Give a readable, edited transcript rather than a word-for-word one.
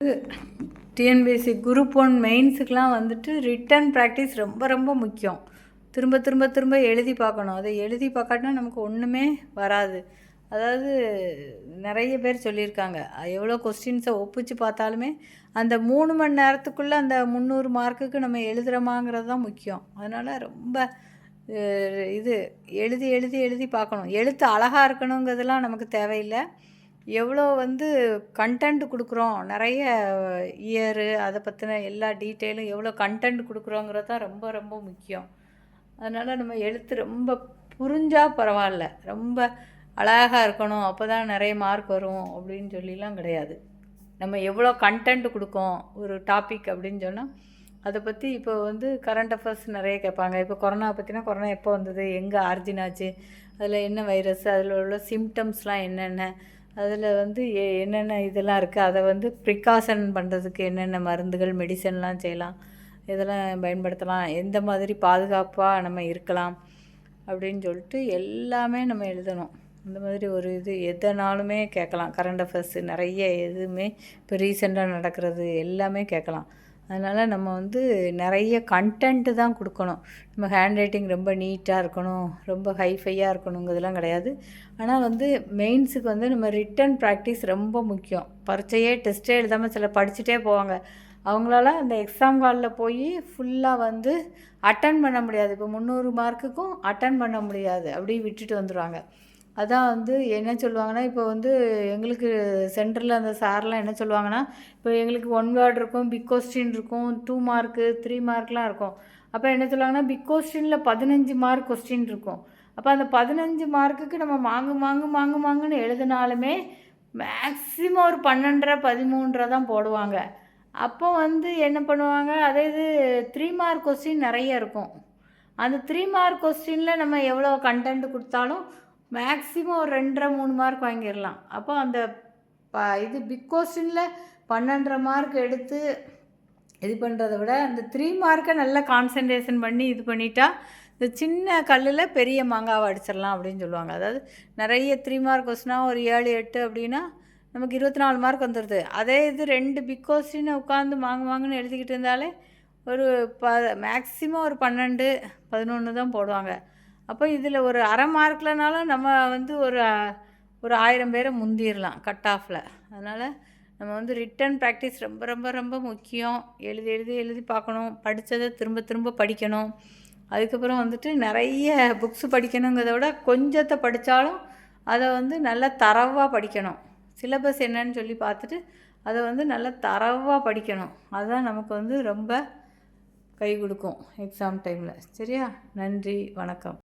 TNPSC group 1 மெயின்ஸுக்கெலாம் வந்துட்டு return practice ரொம்ப ரொம்ப முக்கியம். திரும்ப திரும்ப திரும்ப எழுதி பார்க்கணும். அதை எழுதி பார்க்காட்டினா நமக்கு ஒன்றுமே வராது. அதாவது நிறைய பேர் சொல்லியிருக்காங்க, எவ்வளோ கொஸ்டின்ஸை ஒப்பிச்சு பார்த்தாலுமே அந்த 3 மணி நேரத்துக்குள்ளே அந்த 300 மார்க்குக்கு நம்ம எழுதுகிறோமாங்கிறது தான் முக்கியம். அதனால் ரொம்ப இது எழுதி எழுதி எழுதி பார்க்கணும். எழுத்து அழகாக இருக்கணுங்கிறதுலாம் நமக்கு தேவையில்லை. எவ்வளோ கண்டென்ட் கொடுக்குறோம், நிறைய இயரு அதை பற்றின எல்லா டீட்டெயிலும் எவ்வளோ கண்டென்ட் கொடுக்குறோங்கிறது தான் ரொம்ப ரொம்ப முக்கியம். அதனால் நம்ம எழுத்து ரொம்ப புரிஞ்சால் பரவாயில்ல, ரொம்ப அழகாக இருக்கணும், அப்போ தான் நிறைய மார்க் வரும் அப்படின்னு சொல்லிலாம் கிடையாது. நம்ம எவ்வளோ கண்டென்ட் கொடுக்கோம் ஒரு டாபிக் அப்படின்னு சொன்னால் அதை பற்றி இப்போ கரண்ட் அஃபேர்ஸ் நிறைய கேட்பாங்க. இப்போ கொரோனா பற்றினா கொரோனா எப்போ வந்தது, எங்கே ஆரிஜின் ஆச்சு, அதில் என்ன வைரஸ், அதில் உள்ள சிம்டம்ஸ்லாம் என்னென்ன, அதில் என்னென்ன இதெல்லாம் இருக்குது, அதை ப்ரிகாஷன் பண்ணுறதுக்கு என்னென்ன மருந்துகள் மெடிசன்லாம் செய்யலாம், இதெல்லாம் பயன்படுத்தலாம், எந்த மாதிரி பாதுகாப்பாக நம்ம இருக்கலாம் அப்படின்னு சொல்லிட்டு எல்லாமே நம்ம எழுதணும். அந்த மாதிரி ஒரு இது எதனாலுமே கேட்கலாம். கரண்ட் அஃபேர்ஸ் நிறைய எதுவுமே இப்போ ரீசெண்டாக நடக்கிறது எல்லாமே கேட்கலாம். அதனால் நம்ம நிறைய கண்டென்ட்டு தான் கொடுக்கணும். நம்ம ஹேண்ட் ரைட்டிங் ரொம்ப நீட்டாக இருக்கணும், ரொம்ப ஹைஃபையாக இருக்கணுங்கிறதுலாம் கிடையாது. ஆனால் மெயின்ஸுக்கு நம்ம ரிட்டன் ப்ராக்டிஸ் ரொம்ப முக்கியம். பரீட்சையே டெஸ்ட்டே எழுதாமல் சில படிச்சுட்டே போவாங்க. அவங்களால அந்த எக்ஸாம் ஹாலில் போய் ஃபுல்லாக அட்டன் பண்ண முடியாது. இப்போ 300 மார்க்குக்கும் அட்டன் பண்ண முடியாது, அப்படியே விட்டுட்டு வந்துடுவாங்க. அதான் என்ன சொல்லுவாங்கன்னா, இப்போ எங்களுக்கு சென்டரில் அந்த சார்லாம் என்ன சொல்லுவாங்கன்னா, இப்போ எங்களுக்கு 1 வேர்ட் இருக்கும், பிக் கொஸ்டின் இருக்கும், 2 மார்க்கு 3 மார்க்லாம் இருக்கும். அப்போ என்ன சொல்லுவாங்கன்னா, பிக் கொஸ்டினில் 15 மார்க் கொஸ்டின் இருக்கும். அப்போ அந்த 15 மார்க்குக்கு நம்ம மாங்குன்னு எழுதினாலுமே மேக்ஸிமம் ஒரு 12.5 13 தான் போடுவாங்க. அப்போ என்ன பண்ணுவாங்க, அதே இது 3 மார்க் கொஸ்டின் நிறைய இருக்கும். அந்த 3 மார்க் கொஸ்டினில் நம்ம எவ்வளோ கண்டென்ட் கொடுத்தாலும் மேக்ஸிமம் ஒரு 2.5 3 மார்க் வாங்கிடலாம். அப்போ அந்த இது பிக் கொஸ்டினில் 12.5 மார்க் எடுத்து இது பண்ணுறத விட அந்த 3 மார்க்கை நல்லா கான்சன்ட்ரேஷன் பண்ணி இது பண்ணிட்டா இந்த சின்ன கல்லில் பெரிய மாங்காவை அடிச்சிடலாம் அப்படின்னு சொல்லுவாங்க. அதாவது நிறைய 3 மார்க் கொஸ்டினாக ஒரு 7 8 அப்படின்னா நமக்கு 24 மார்க் வந்துடுது. அதே இது 2 பிக் கொஸ்டினை உட்காந்து வாங்குன்னு எழுதிக்கிட்டு இருந்தாலே ஒரு மேக்ஸிமம் ஒரு 12 11 தான் போடுவாங்க. அப்போ இதில் ஒரு அரை மார்க்லனாலும் நம்ம ஒரு 1000 பேரை முந்திடலாம் கட் ஆஃபில். அதனால் நம்ம ரிட்டன் ப்ராக்டிஸ் ரொம்ப ரொம்ப ரொம்ப முக்கியம். எழுதி எழுதி எழுதி பார்க்கணும், படித்ததை திரும்ப திரும்ப படிக்கணும். அதுக்கப்புறம் நிறைய புக்ஸு படிக்கணுங்கிறத விட கொஞ்சத்தை படித்தாலும் அதை நல்லா தரவாக படிக்கணும். சிலபஸ் என்னன்னு சொல்லி பார்த்துட்டு அதை நல்லா தரவாக படிக்கணும். அதுதான் நமக்கு ரொம்ப கை கொடுக்கும் எக்ஸாம் டைமில். சரியா? நன்றி, வணக்கம்.